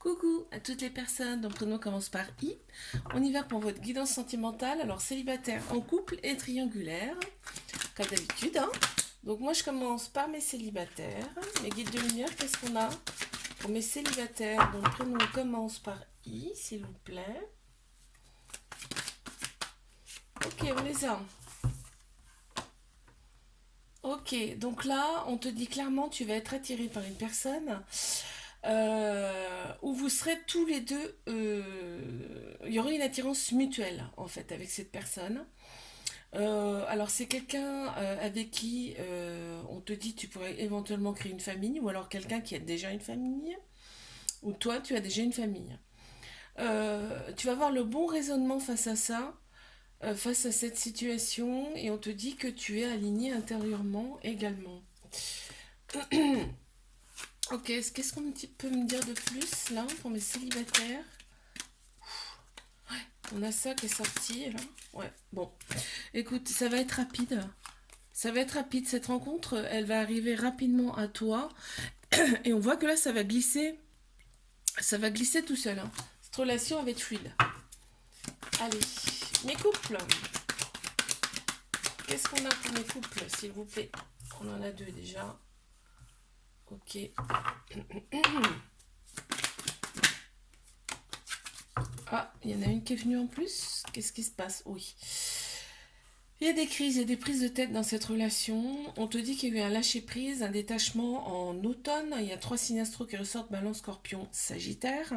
Coucou à toutes les personnes dont le prénom commence par I. On y va pour votre guidance sentimentale. Alors célibataire, en couple et triangulaire, comme d'habitude. Donc moi je commence par mes célibataires. Mes guides de lumière, qu'est-ce qu'on a pour mes célibataires dont le prénom commence par I, s'il vous plaît. Ok, on les a. Ok, donc là, on te dit clairement, tu vas être attiré par une personne où vous serez tous les deux, il y aura une attirance mutuelle en fait avec cette personne. Alors c'est quelqu'un avec qui on te dit tu pourrais éventuellement créer une famille, ou alors quelqu'un qui a déjà une famille, ou toi tu as déjà une famille. Tu vas avoir le bon raisonnement face à ça, face à cette situation, et on te dit que tu es aligné intérieurement également. Ok, qu'est-ce qu'on peut me dire de plus là pour mes célibataires? On a ça qui est sorti là. Ouais, bon. Écoute, ça va être rapide. Ça va être rapide. Cette rencontre, elle va arriver rapidement à toi. Et on voit que là, ça va glisser. Ça va glisser tout seul. Cette relation va être fluide. Allez, mes couples. Qu'est-ce qu'on a pour mes couples, s'il vous plaît? On en a deux déjà. Ok. Ah, il y en a une qui est venue en plus. Qu'est-ce qui se passe? Oui. Il y a des crises et des prises de tête dans cette relation. On te dit qu'il y a eu un lâcher-prise, un détachement en automne. Il y a 3 signes astro qui ressortent: Balance, Scorpion, Sagittaire.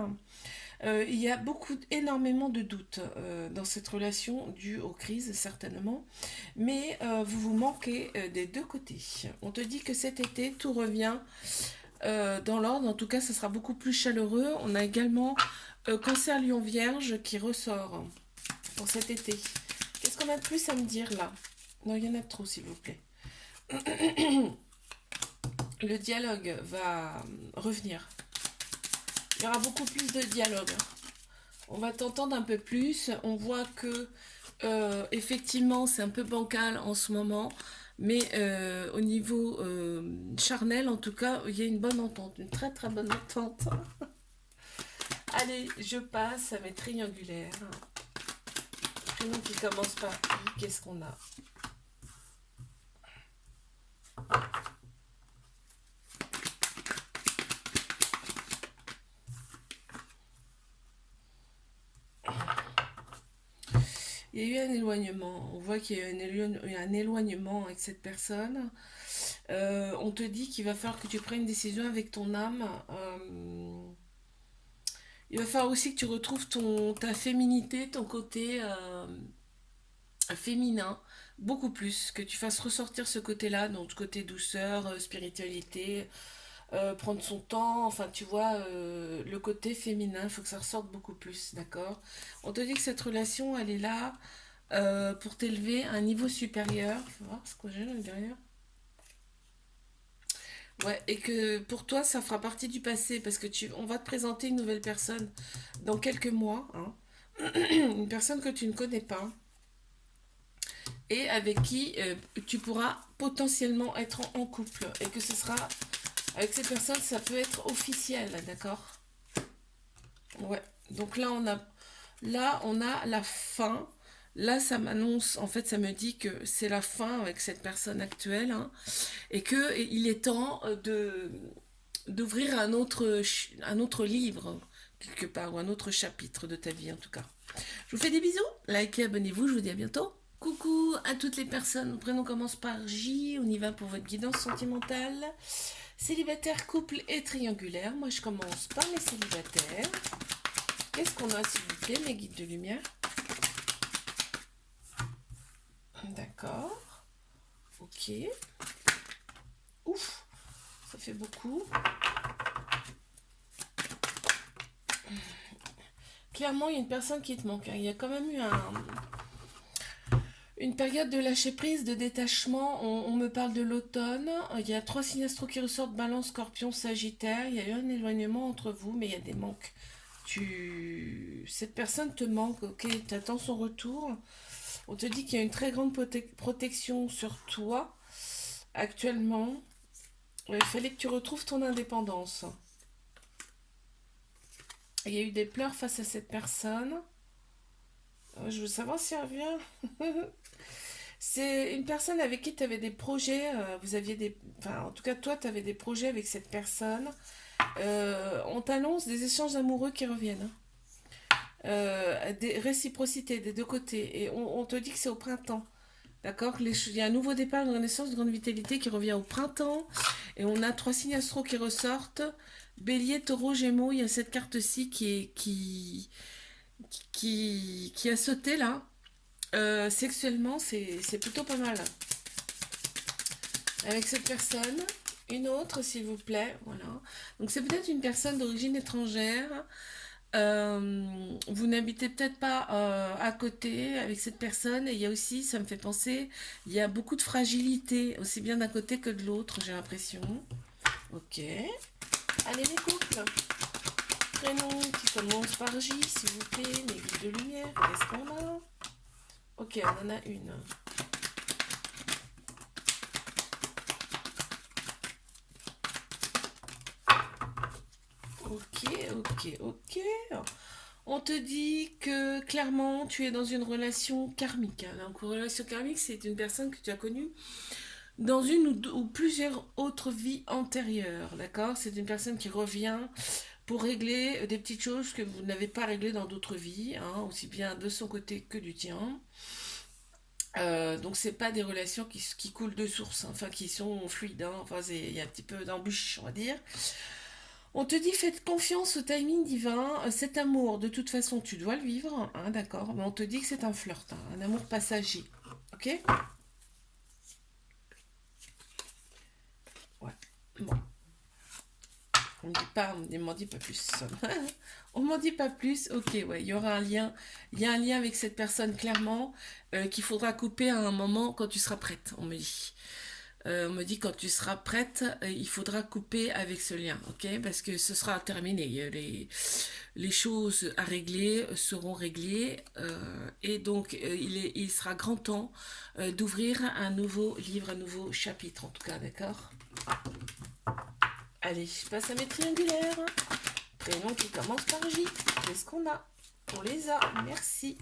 Il y a énormément de doutes dans cette relation, due aux crises certainement. Mais vous vous manquez des deux côtés. On te dit que cet été, tout revient dans l'ordre. En tout cas, ça sera beaucoup plus chaleureux. On a également Cancer, Lion, Vierge qui ressort pour cet été. Qu'est-ce qu'on a de plus à me dire là? Non, il y en a trop, s'il vous plaît. Le dialogue va revenir. Il y aura beaucoup plus de dialogue. On va t'entendre un peu plus. On voit que effectivement c'est un peu bancal en ce moment, mais au niveau charnel en tout cas, il y a une bonne entente, une très très bonne entente. Allez, je passe à mes triangulaires. Prénom qui commence par I, qu'est-ce qu'on a? Il y a eu un éloignement. On voit qu'il y a eu un éloignement avec cette personne. On te dit qu'il va falloir que tu prennes une décision avec ton âme. Il va falloir aussi que tu retrouves ta féminité, ton côté féminin, beaucoup plus. Que tu fasses ressortir ce côté-là, donc côté douceur, spiritualité, prendre son temps, enfin tu vois, le côté féminin, il faut que ça ressorte beaucoup plus, d'accord? On te dit que cette relation, elle est là pour t'élever à un niveau supérieur. Il faut voir ce que j'ai là derrière. Ouais, et que pour toi, ça fera partie du passé parce que on va te présenter une nouvelle personne dans quelques mois, hein. Une personne que tu ne connais pas et avec qui tu pourras potentiellement être en couple, et que ce sera avec ces personnes, ça peut être officiel, d'accord? Ouais. Donc là on a la fin. Là, ça m'annonce, en fait, ça me dit que c'est la fin avec cette personne actuelle, hein, et que il est temps de d'ouvrir un autre livre quelque part, ou un autre chapitre de ta vie en tout cas. Je vous fais des bisous, likez, abonnez-vous, je vous dis à bientôt. Coucou à toutes les personnes, mon prénom commence par J, on y va pour votre guidance sentimentale. Célibataire, couple et triangulaire. Moi je commence par les célibataires. Qu'est-ce qu'on a, s'il vous plaît, mes guides de lumière? D'accord. Ok. Ouf, ça fait beaucoup. Clairement, il y a une personne qui te manque, hein. Il y a quand même eu une période de lâcher prise, de détachement. On me parle de l'automne. Il y a 3 signes astro qui ressortent: Balance, Scorpion, Sagittaire. Il y a eu un éloignement entre vous, mais il y a des manques. Cette personne te manque, ok? Tu attends son retour. On te dit qu'il y a une très grande protection sur toi actuellement. Il fallait que tu retrouves ton indépendance. Il y a eu des pleurs face à cette personne. Je veux savoir si elle revient. C'est une personne avec qui tu avais des projets, vous aviez des... Enfin, en tout cas, toi, tu avais des projets avec cette personne. On t'annonce des échanges amoureux qui reviennent, hein. Des réciprocités des deux côtés. Et on te dit que c'est au printemps. D'accord. Il y a un nouveau départ, une renaissance de grande vitalité qui revient au printemps. Et on a trois signes astro qui ressortent. Bélier, taureau, gémeaux. Il y a cette carte-ci qui a sauté là. Sexuellement, c'est plutôt pas mal. Avec cette personne, une autre, s'il vous plaît. Voilà. Donc, c'est peut-être une personne d'origine étrangère. Vous n'habitez peut-être pas à côté avec cette personne. Et il y a aussi, ça me fait penser, il y a beaucoup de fragilité, aussi bien d'un côté que de l'autre, j'ai l'impression. Ok. Allez, les couples. Prénom qui commence par J, s'il vous plaît. Les guides de lumière. Qu'est-ce qu'on a? Ok, on en a une. Ok, ok, ok. On te dit que clairement tu es dans une relation karmique, hein. Donc, une relation karmique, c'est une personne que tu as connue dans une ou plusieurs autres vies antérieures, d'accord? C'est une personne qui revient pour régler des petites choses que vous n'avez pas réglées dans d'autres vies, hein, aussi bien de son côté que du tien. Donc c'est pas des relations qui coulent de source, hein, enfin qui sont fluides, hein, enfin il y a un petit peu d'embûche, on va dire. On te dit faites confiance au timing divin, cet amour de toute façon tu dois le vivre, hein, d'accord, mais on te dit que c'est un flirt, hein, un amour passager, ok? Ouais, bon, on me dit pas, on m'en dit pas plus. On m'en dit pas plus, ok, ouais, il y aura un lien, il y a un lien avec cette personne clairement qu'il faudra couper à un moment quand tu seras prête, on me dit. On me dit quand tu seras prête, il faudra couper avec ce lien, ok? Parce que ce sera terminé. Les choses à régler seront réglées et donc il sera grand temps d'ouvrir un nouveau livre, un nouveau chapitre en tout cas, d'accord? Allez, je passe à mes triangulaires. Prénom qui commence par J. Qu'est-ce qu'on a? On les a, merci.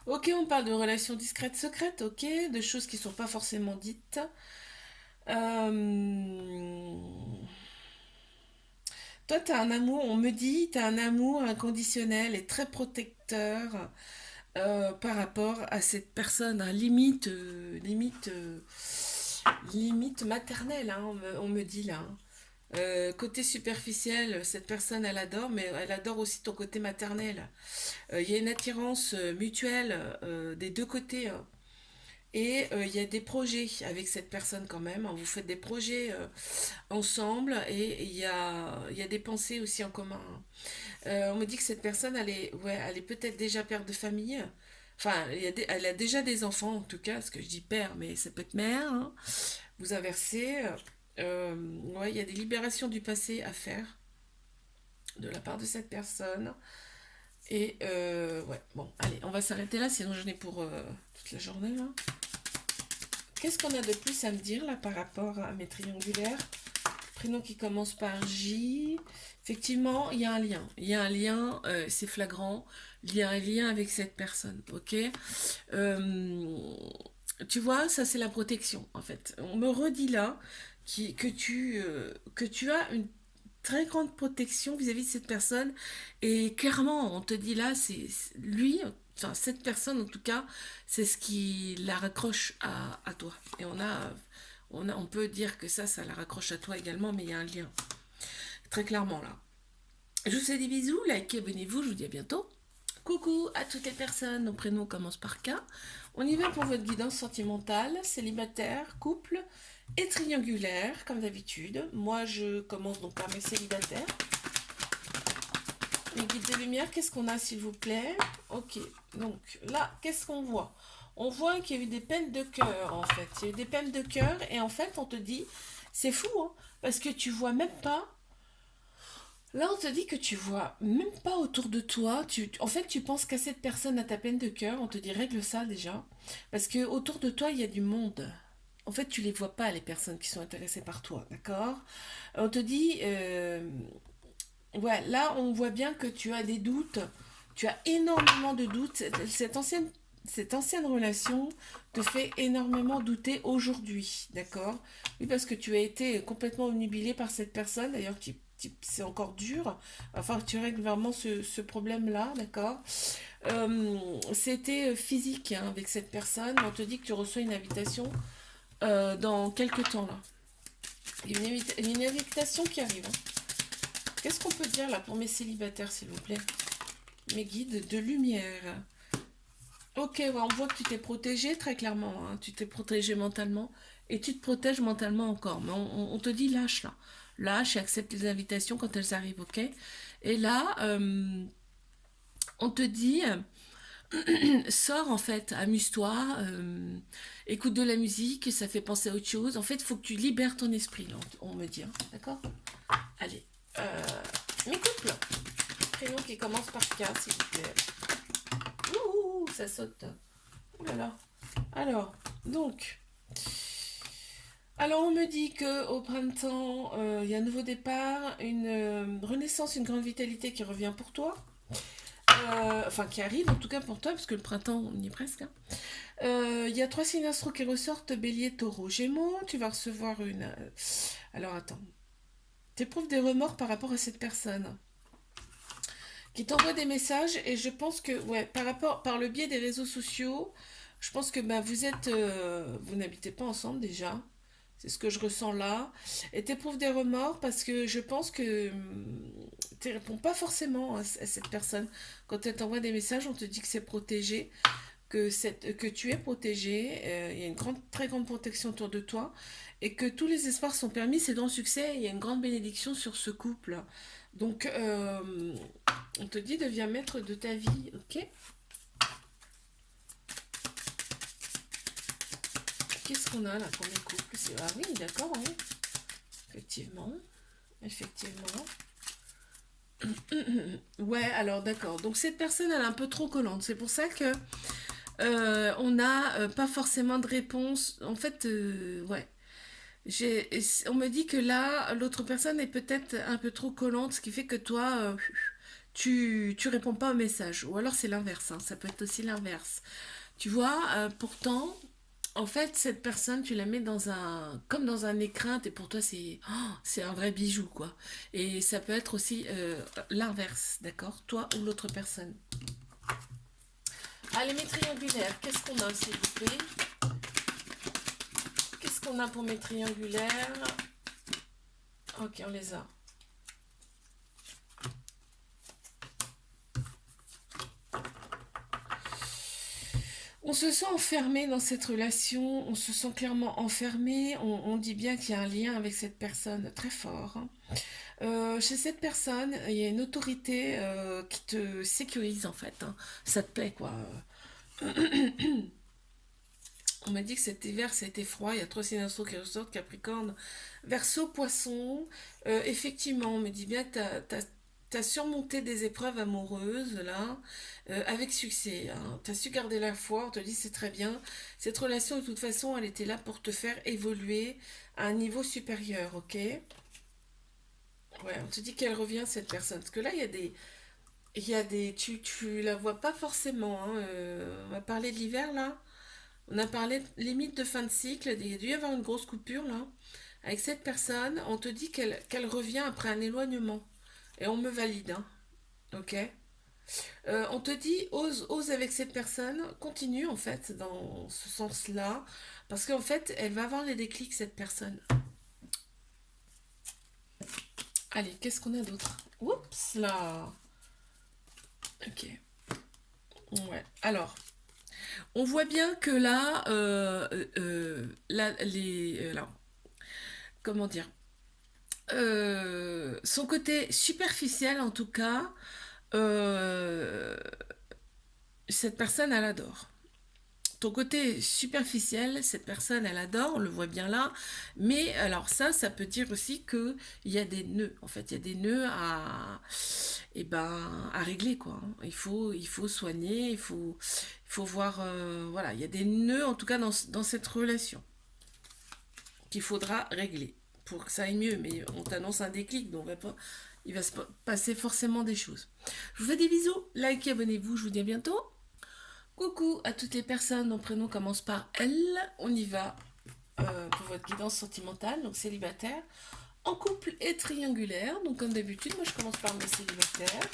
Ok, on parle de relations discrètes, secrètes, ok, de choses qui ne sont pas forcément dites. Euh, Toi, tu as un amour, on me dit, tu as un amour inconditionnel et très protecteur par rapport à cette personne, hein, limite maternelle, hein, on me dit là, hein. Côté superficiel, cette personne, elle adore, mais elle adore aussi ton côté maternel. Il y a une attirance mutuelle des deux côtés, hein. Et il y a des projets avec cette personne quand même, hein. Vous faites des projets ensemble et il y a des pensées aussi en commun, hein. On me dit que cette personne, ouais, elle est peut-être déjà père de famille. Enfin, elle a déjà des enfants en tout cas, parce que je dis père, mais ça peut être mère, hein. Vous inversez. Ouais, il y a des libérations du passé à faire de la part de cette personne. Et ouais, bon, allez, on va s'arrêter là, sinon j'en ai pour toute la journée là. Qu'est-ce qu'on a de plus à me dire là par rapport à mes triangulaires? Prénom qui commence par J. Effectivement, il y a un lien. Il y a un lien, c'est flagrant. Il y a un lien avec cette personne, ok? Euh, Tu vois, ça c'est la protection en fait. On me redit là que tu as une très grande protection vis-à-vis de cette personne. Et clairement, on te dit là, lui, enfin cette personne en tout cas, c'est ce qui la raccroche à toi. Et on peut dire que ça la raccroche à toi également, mais il y a un lien. Très clairement là. Je vous fais des bisous, likez, abonnez-vous, je vous dis à bientôt. Coucou à toutes les personnes, nos prénoms commencent par K. On y va pour votre guidance sentimentale, célibataire, couple et triangulaire, comme d'habitude. Moi, je commence donc par mes célibataires. Les guides de lumière, qu'est-ce qu'on a s'il vous plaît? Ok, donc là, qu'est-ce qu'on voit? On voit qu'il y a eu des peines de cœur en fait. Il y a eu des peines de cœur et en fait, on te dit, c'est fou, hein, parce que tu vois même pas. Là, on te dit que tu vois même pas autour de toi. En fait, tu penses qu'à cette personne, à ta peine de cœur. On te dit règle ça déjà. Parce que autour de toi, il y a du monde. En fait, tu les vois pas, les personnes qui sont intéressées par toi, d'accord? On te dit, Ouais, là, on voit bien que tu as des doutes. Tu as énormément de doutes. Cette ancienne relation te fait énormément douter aujourd'hui, d'accord? Oui, parce que tu as été complètement omnubilé par cette personne. D'ailleurs, c'est encore dur. Enfin, tu règles vraiment ce problème-là, d'accord? C'était physique hein, avec cette personne. On te dit que tu reçois une invitation dans quelques temps, là. Il y a une invitation qui arrive, hein. Qu'est-ce qu'on peut dire là pour mes célibataires, s'il vous plaît? Mes guides de lumière. Ok, ouais, on voit que tu t'es protégé très clairement, hein. Tu t'es protégé mentalement et tu te protèges mentalement encore. Mais on te dit lâche là. Lâche et accepte les invitations quand elles arrivent, ok? Et là, on te dit sors en fait, amuse-toi, écoute de la musique, ça fait penser à autre chose. En fait, il faut que tu libères ton esprit, là, on me dit, hein. D'accord? Allez. Euh, mes couples. Prénom qui commence par K, s'il vous plaît. Ouh, ça saute. Ouh là là. Alors, donc, alors on me dit que au printemps, il y a un nouveau départ, une renaissance, une grande vitalité qui revient pour toi. Enfin, qui arrive en tout cas pour toi, parce que le printemps, on y est presque, hein. Il y a trois signes astro qui ressortent, Bélier, Taureau, Gémeaux. Tu vas recevoir une... alors attends. T'éprouves des remords par rapport à cette personne qui t'envoie des messages et je pense que ouais par le biais des réseaux sociaux, je pense que bah, vous n'habitez pas ensemble déjà. C'est ce que je ressens là. Et t'éprouves des remords parce que je pense que tu réponds pas forcément à cette personne. Quand elle t'envoie des messages, on te dit que c'est protégé, que tu es protégé. Il y a une très grande protection autour de toi et que tous les espoirs sont permis. C'est dans le succès. Il y a une grande bénédiction sur ce couple. Donc, on te dit deviens maître de ta vie, ok? Qu'est-ce qu'on a là pour les couples? Ah oui, d'accord, oui. Effectivement. Effectivement. Ouais, alors d'accord. Donc cette personne, elle est un peu trop collante. C'est pour ça que on n'a pas forcément de réponse. En fait, ouais. On me dit que là, l'autre personne est peut-être un peu trop collante, ce qui fait que toi, tu réponds pas au message. Ou alors c'est l'inverse, hein. Ça peut être aussi l'inverse. Tu vois, pourtant, en fait, cette personne, tu la mets comme dans un écrin, et pour toi, c'est un vrai bijou, quoi. Et ça peut être aussi l'inverse, d'accord? Toi ou l'autre personne. Allez, mes triangulaires, qu'est-ce qu'on a, s'il vous plaît? Qu'est-ce qu'on a pour mes triangulaires? Ok, on les a. On se sent enfermé dans cette relation, on se sent clairement enfermé, on dit bien qu'il y a un lien avec cette personne très fort, hein. Chez cette personne, il y a une autorité qui te sécurise en fait, hein. Ça te plaît quoi. On m'a dit que cet hiver ça a été froid, il y a trois signes astro qui ressortent, Capricorne, Verseau, Poisson. Effectivement, on me dit bien que t'as surmonté des épreuves amoureuses là, avec succès, hein. T'as su garder la foi, on te dit c'est très bien. Cette relation de toute façon, elle était là pour te faire évoluer à un niveau supérieur, ok? Ouais, on te dit qu'elle revient cette personne. Parce que là, tu la vois pas forcément, hein. On va parler de l'hiver là. On a parlé limite de fin de cycle. Il y a dû y avoir une grosse coupure là. Avec cette personne, on te dit qu'elle revient après un éloignement. Et on me valide, hein. Ok? On te dit ose avec cette personne, continue en fait dans ce sens-là. Parce qu'en fait, elle va avoir les déclics cette personne. Allez, qu'est-ce qu'on a d'autre? Oups là! Ok. Ouais. Alors, on voit bien que là, alors, comment dire, son côté superficiel en tout cas, euh, cette personne elle adore. Ton côté superficiel, cette personne elle adore, on le voit bien là, mais alors ça peut dire aussi que il y a des nœuds, en fait, il y a des nœuds à régler quoi, hein. Il faut soigner, il faut voir, voilà, il y a des nœuds en tout cas dans cette relation qu'il faudra régler pour que ça aille mieux. Mais on t'annonce un déclic, donc il va se passer forcément des choses. Je vous fais des bisous, likez, abonnez-vous, je vous dis à bientôt. Coucou à toutes les personnes dont prénom commence par L. On y va pour votre guidance sentimentale, donc célibataire, en couple et triangulaire. Donc comme d'habitude, moi je commence par mes célibataires.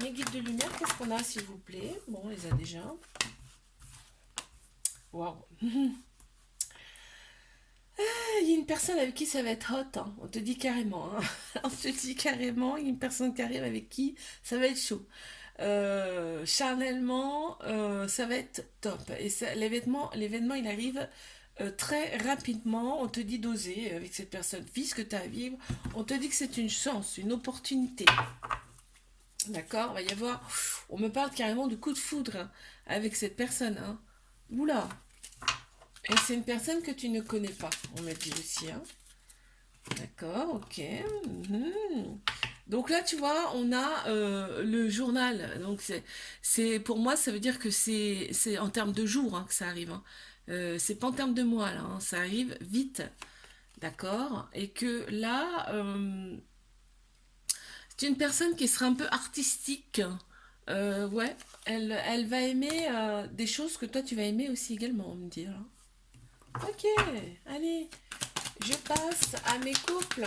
Mes guides de lumière, qu'est-ce qu'on a s'il vous plaît? Bon, on les a déjà. Waouh. Il y a une personne avec qui ça va être hot, hein. On te dit carrément, hein. On te dit carrément, il y a une personne qui arrive avec qui ça va être chaud. Charnellement, ça va être top. Et l'événement, il arrive très rapidement. On te dit d'oser avec cette personne. Vis ce que tu as à vivre. On te dit que c'est une chance, une opportunité. D'accord? Il va y avoir. On me parle carrément de coup de foudre hein, avec cette personne. Hein. Oula! Et c'est une personne que tu ne connais pas, on me dit aussi. Hein. D'accord, ok. Mhm. Donc là, tu vois, on a le journal. Donc pour moi, ça veut dire que c'est en termes de jours hein, que ça arrive. Hein. C'est pas en termes de mois, là. Hein. Ça arrive vite, d'accord. Et que là, c'est une personne qui sera un peu artistique. Ouais, elle va aimer des choses que toi, tu vas aimer aussi également, on me dit. Hein. Ok, allez, je passe à mes couples.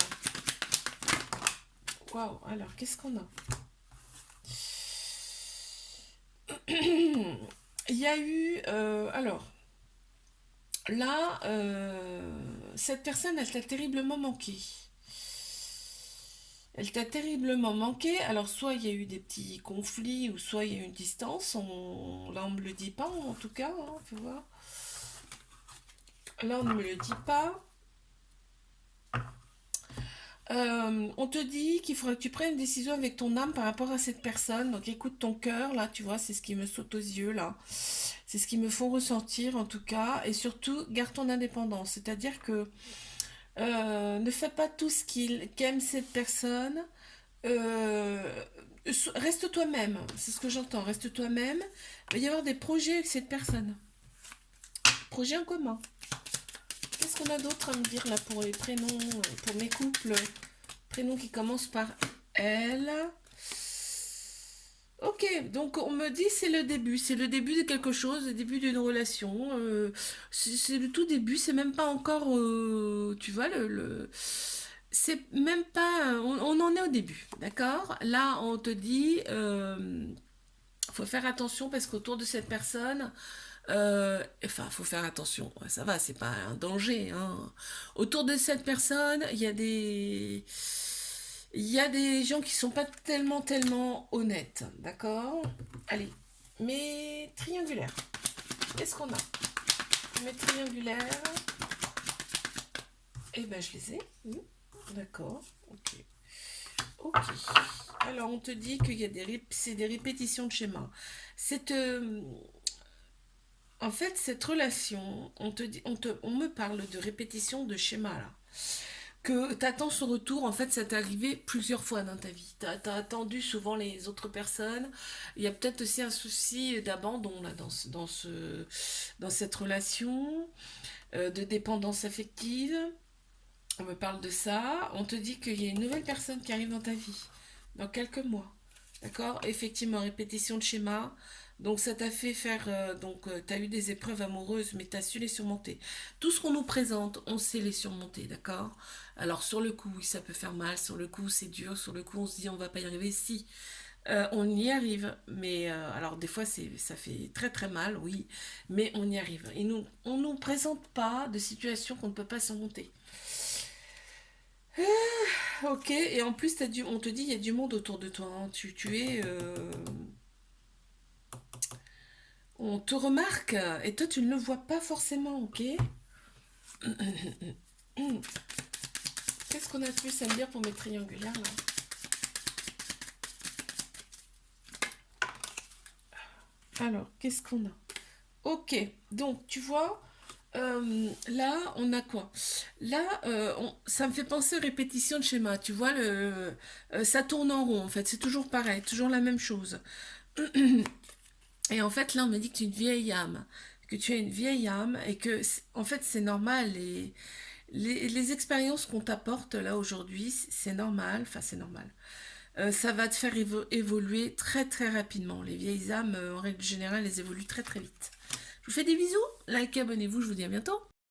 Waouh, alors qu'est-ce qu'on a? Il y a eu. Alors, là, cette personne, elle t'a terriblement manqué. Elle t'a terriblement manqué. Alors, soit il y a eu des petits conflits, ou soit il y a eu une distance. Là, on ne me le dit pas, en tout cas. Hein, faut voir. Là, on ne me le dit pas. On te dit qu'il faudrait que tu prennes une décision avec ton âme par rapport à cette personne. Donc écoute ton cœur, là, tu vois, c'est ce qui me saute aux yeux, là. C'est ce qui me font ressentir, en tout cas. Et surtout, garde ton indépendance. C'est-à-dire que ne fais pas tout ce qu'aime cette personne. Euh, Reste toi-même. C'est ce que j'entends. Reste toi-même. Il va y avoir des projets avec cette personne. Projets en commun. Qu'est-ce qu'on a d'autre à me dire là pour les prénoms, pour mes couples? Prénom qui commence par L. Ok, donc on me dit c'est le début de quelque chose, le début d'une relation. C'est le tout début, c'est même pas encore, tu vois, c'est même pas, on en est au début, d'accord? Là, on te dit, faut faire attention parce qu'autour de cette personne, enfin, faut faire attention. Ouais, ça va, c'est pas un danger. Hein. Autour de cette personne, il y a des gens qui sont pas tellement honnêtes, d'accord? Allez, mes triangulaires. Qu'est-ce qu'on a? Mes triangulaires. Eh ben, je les ai. D'accord. Ok. Ok. Alors, on te dit qu'il y a c'est des répétitions de schémas. C'est En fait, cette relation, on me parle de répétition de schéma là. Que tu attends son retour, en fait, ça t'est arrivé plusieurs fois dans ta vie. Tu as attendu souvent les autres personnes. Il y a peut-être aussi un souci d'abandon là, dans cette relation, de dépendance affective. On me parle de ça. On te dit qu'il y a une nouvelle personne qui arrive dans ta vie, dans quelques mois. D'accord? Effectivement, répétition de schéma. Donc ça t'a fait faire, tu as eu des épreuves amoureuses, mais tu as su les surmonter. Tout ce qu'on nous présente, on sait les surmonter, d'accord? Alors sur le coup, oui, ça peut faire mal, sur le coup c'est dur, sur le coup on se dit on va pas y arriver. Si, on y arrive, mais alors des fois ça fait très mal, oui, mais on y arrive. On nous présente pas de situations qu'on ne peut pas surmonter. Ok, et en plus on te dit il y a du monde autour de toi, hein. Tu es... on te remarque et toi tu ne le vois pas forcément, ok? Qu'est-ce qu'on a de plus à me dire pour mes triangulaires là? Alors, qu'est-ce qu'on a? Ok, donc tu vois, là on a quoi? Là, ça me fait penser aux répétitions de schéma. Tu vois, ça tourne en rond en fait, c'est toujours pareil, toujours la même chose. Et en fait, là, on me dit que tu es une vieille âme, que tu es une vieille âme et que, en fait, c'est normal. les expériences qu'on t'apporte là aujourd'hui, c'est normal, enfin c'est normal. Ça va te faire évoluer très très rapidement. Les vieilles âmes, en règle générale, elles évoluent très très vite. Je vous fais des bisous, likez, abonnez-vous, je vous dis à bientôt.